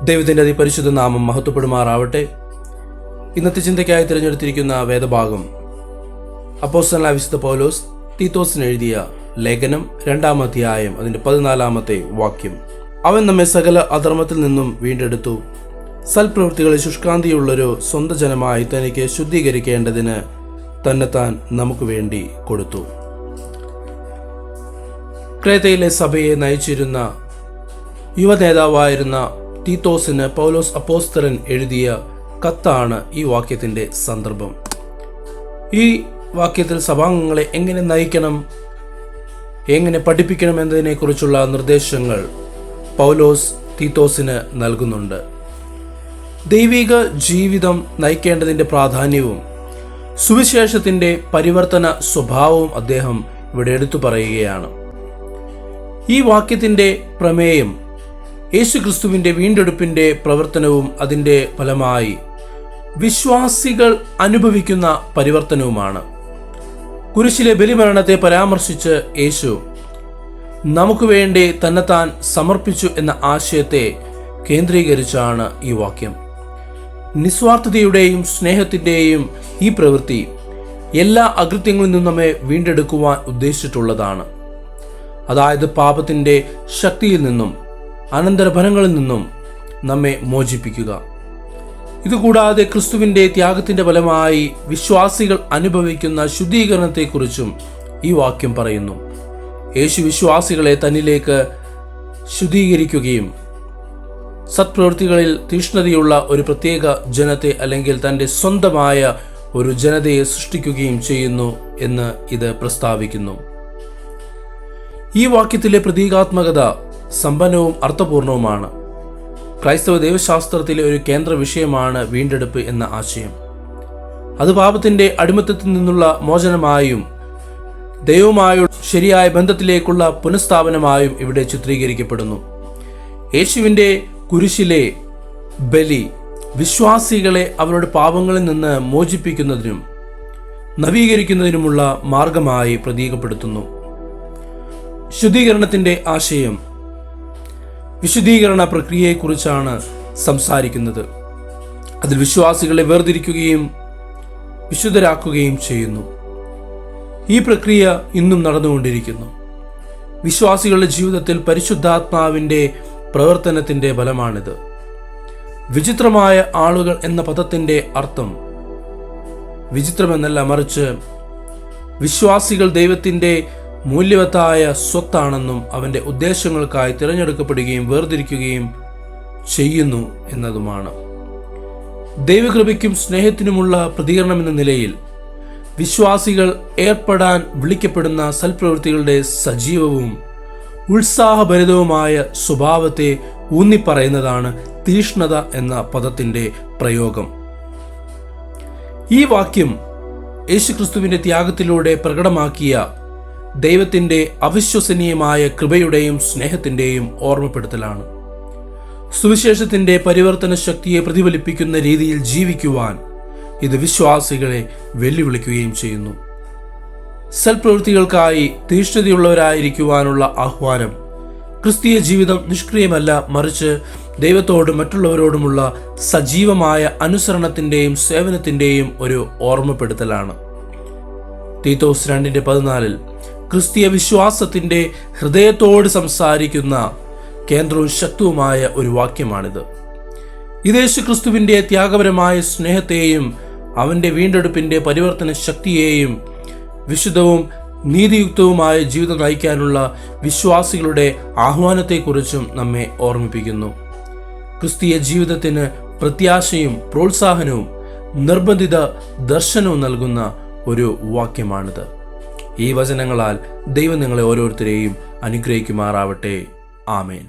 ദൈവത്തിൻ്റെ അതിപരിശുദ്ധ നാമം മഹത്വപ്പെടുമാറാവട്ടെ. ഇന്നത്തെ ചിന്തയ്ക്കായി തിരഞ്ഞെടുത്തിരിക്കുന്ന വേദഭാഗം അപ്പോസ്തലനായ വിശുദ്ധ പൗലോസ് തീത്തോസിന് എഴുതിയ ലേഖനം 2-ാം അധ്യായം അതിൻ്റെ 14-ാമത്തെ വാക്യം. അവൻ നമ്മെ സകല അധർമ്മത്തിൽ നിന്നും വീണ്ടെടുത്തു, സൽപ്രവൃത്തികളിൽ ശുഷ്കാന്തിയുള്ളൊരു സ്വന്തം ജനമായി തനിക്ക് ശുദ്ധീകരിക്കേണ്ടതിന് തന്നെത്താൻ നമുക്ക് വേണ്ടി കൊടുത്തു. ക്രേത്തയിലെ സഭയെ നയിച്ചിരുന്ന യുവനേതാവായിരുന്ന തീത്തോസിന് പൗലോസ് അപ്പോസ്തലൻ എഴുതിയ കത്താണ് ഈ വാക്യത്തിൻ്റെ സന്ദർഭം. ഈ വാക്യത്തിൽ സഭാംഗങ്ങളെ എങ്ങനെ നയിക്കണം, എങ്ങനെ പഠിപ്പിക്കണം എന്നതിനെക്കുറിച്ചുള്ള നിർദ്ദേശങ്ങൾ പൗലോസ് തീത്തോസിന് നൽകുന്നുണ്ട്. ദൈവിക ജീവിതം നയിക്കേണ്ടതിൻ്റെ പ്രാധാന്യവും സുവിശേഷത്തിൻ്റെ പരിവർത്തന സ്വഭാവവും അദ്ദേഹം ഇവിടെ എടുത്തു പറയുകയാണ്. ഈ വാക്യത്തിൻ്റെ പ്രമേയം യേശുക്രിസ്തുവിൻ്റെ വീണ്ടെടുപ്പിൻ്റെ പ്രവർത്തനവും അതിൻ്റെ ഫലമായി വിശ്വാസികൾ അനുഭവിക്കുന്ന പരിവർത്തനവുമാണ്. കുരിശിലെ ബലിമരണത്തെ പരാമർശിച്ച് യേശു നമുക്ക് വേണ്ടി തന്നെത്താൻ സമർപ്പിച്ചു എന്ന ആശയത്തെ കേന്ദ്രീകരിച്ചാണ് ഈ വാക്യം. നിസ്വാർത്ഥതയുടെയും സ്നേഹത്തിൻ്റെയും ഈ പ്രവൃത്തി എല്ലാ അകൃത്യങ്ങളിൽ നിന്നും നമ്മെ വീണ്ടെടുക്കുവാൻ ഉദ്ദേശിച്ചിട്ടുള്ളതാണ്. അതായത് പാപത്തിൻ്റെ ശക്തിയിൽ നിന്നും അനന്തരഫലങ്ങളിൽ നിന്നും നമ്മെ മോചിപ്പിക്കുക. ഇതുകൂടാതെ ക്രിസ്തുവിൻ്റെ ത്യാഗത്തിൻ്റെ ഫലമായി വിശ്വാസികൾ അനുഭവിക്കുന്ന ശുദ്ധീകരണത്തെക്കുറിച്ചും ഈ വാക്യം പറയുന്നു. യേശു വിശ്വാസികളെ തന്നിലേക്ക് ശുദ്ധീകരിക്കുകയും സത്പ്രവൃത്തികളിൽ തീഷ്ണതയുള്ള ഒരു പ്രത്യേക ജനത്തെ അല്ലെങ്കിൽ തൻ്റെ സ്വന്തമായ ഒരു ജനതയെ സൃഷ്ടിക്കുകയും ചെയ്യുന്നു എന്ന് ഇത് പ്രസ്താവിക്കുന്നു. ഈ വാക്യത്തിലെ പ്രതീകാത്മകത സമ്പന്നവും അർത്ഥപൂർണവുമാണ്. ക്രൈസ്തവ ദൈവശാസ്ത്രത്തിലെ ഒരു കേന്ദ്ര വിഷയമാണ് വീണ്ടെടുപ്പ് എന്ന ആശയം. അത് പാപത്തിൻ്റെ അടിമത്തത്തിൽ നിന്നുള്ള മോചനമായും ദൈവവുമായുള്ള ശരിയായ ബന്ധത്തിലേക്കുള്ള പുനഃസ്ഥാപനമായും ഇവിടെ ചിത്രീകരിക്കപ്പെടുന്നു. യേശുവിൻ്റെ കുരിശിലെ ബലി വിശ്വാസികളെ അവരുടെ പാപങ്ങളിൽ നിന്ന് മോചിപ്പിക്കുന്നതിനും നവീകരിക്കുന്നതിനുമുള്ള മാർഗമായി പ്രതീകപ്പെടുത്തുന്നു. ശുദ്ധീകരണത്തിൻ്റെ ആശയം വിശുദ്ധീകരണ പ്രക്രിയയെക്കുറിച്ചാണ് സംസാരിക്കുന്നത്. അതിൽ വിശ്വാസികളെ വേർതിരിക്കുകയും വിശുദ്ധരാക്കുകയും ചെയ്യുന്നു. ഈ പ്രക്രിയ ഇന്നും നടന്നുകൊണ്ടിരിക്കുന്നു. വിശ്വാസികളുടെ ജീവിതത്തിൽ പരിശുദ്ധാത്മാവിൻ്റെ പ്രവർത്തനത്തിൻ്റെ ഫലമാണിത്. വിചിത്രമായ ആളുകൾ എന്ന പദത്തിൻ്റെ അർത്ഥം വിചിത്രമെന്നല്ല, മറിച്ച് വിശ്വാസികൾ ദൈവത്തിൻ്റെ മൂല്യവത്തായ സ്വത്താണെന്നും അവൻ്റെ ഉദ്ദേശങ്ങൾക്കായി തിരഞ്ഞെടുക്കപ്പെടുകയും വേർതിരിക്കുകയും ചെയ്യുന്നു എന്നതുമാണ്. ദൈവകൃപയ്ക്കും സ്നേഹത്തിനുമുള്ള പ്രതികരണം എന്ന നിലയിൽ വിശ്വാസികൾ ഏർപ്പെടാൻ വിളിക്കപ്പെടുന്ന സൽപ്രവൃത്തികളുടെ സജീവവും ഉത്സാഹഭരിതവുമായ സ്വഭാവത്തെ ഊന്നിപ്പറയുന്നതാണ് തീഷ്ണത എന്ന പദത്തിൻ്റെ പ്രയോഗം. ഈ വാക്യം യേശുക്രിസ്തുവിൻ്റെ ത്യാഗത്തിലൂടെ പ്രകടമാക്കിയ ദൈവത്തിൻ്റെ അവിശ്വസനീയമായ കൃപയുടെയും സ്നേഹത്തിൻ്റെയും ഓർമ്മപ്പെടുത്തലാണ്. സുവിശേഷത്തിൻ്റെ പരിവർത്തന ശക്തിയെ പ്രതിഫലിപ്പിക്കുന്ന രീതിയിൽ ജീവിക്കുവാൻ ഇത് വിശ്വാസികളെ വെല്ലുവിളിക്കുകയും ചെയ്യുന്നു. സൽപ്രവൃത്തികൾക്കായി തീഷ്ണതയുള്ളവരായിരിക്കുവാനുള്ള ആഹ്വാനം ക്രിസ്തീയ ജീവിതം നിഷ്ക്രിയമല്ല, മറിച്ച് ദൈവത്തോടും മറ്റുള്ളവരോടുമുള്ള സജീവമായ അനുസരണത്തിൻ്റെയും സേവനത്തിൻ്റെയും ഒരു ഓർമ്മപ്പെടുത്തലാണ്. തീത്തോസ് 2:14 ക്രിസ്തീയ വിശ്വാസത്തിൻ്റെ ഹൃദയത്തോട് സംസാരിക്കുന്ന കേന്ദ്രവും ശക്തവുമായ ഒരു വാക്യമാണിത്. ഇത് യേശുക്രിസ്തുവിൻ്റെ ത്യാഗപരമായ സ്നേഹത്തെയും അവൻ്റെ വീണ്ടെടുപ്പിൻ്റെ പരിവർത്തന ശക്തിയെയും വിശുദ്ധവും നീതിയുക്തവുമായ ജീവിതം നയിക്കാനുള്ള വിശ്വാസികളുടെ ആഹ്വാനത്തെക്കുറിച്ചും നമ്മെ ഓർമ്മിപ്പിക്കുന്നു. ക്രിസ്തീയ ജീവിതത്തിന് പ്രത്യാശയും പ്രോത്സാഹനവും നിർബന്ധിത ദർശനവും നൽകുന്ന ഒരു വാക്യമാണിത്. ഈ വചനങ്ങളാൽ ദൈവം നിങ്ങളെ ഓരോരുത്തരെയും അനുഗ്രഹിക്കുമാറാവട്ടെ. ആമേൻ.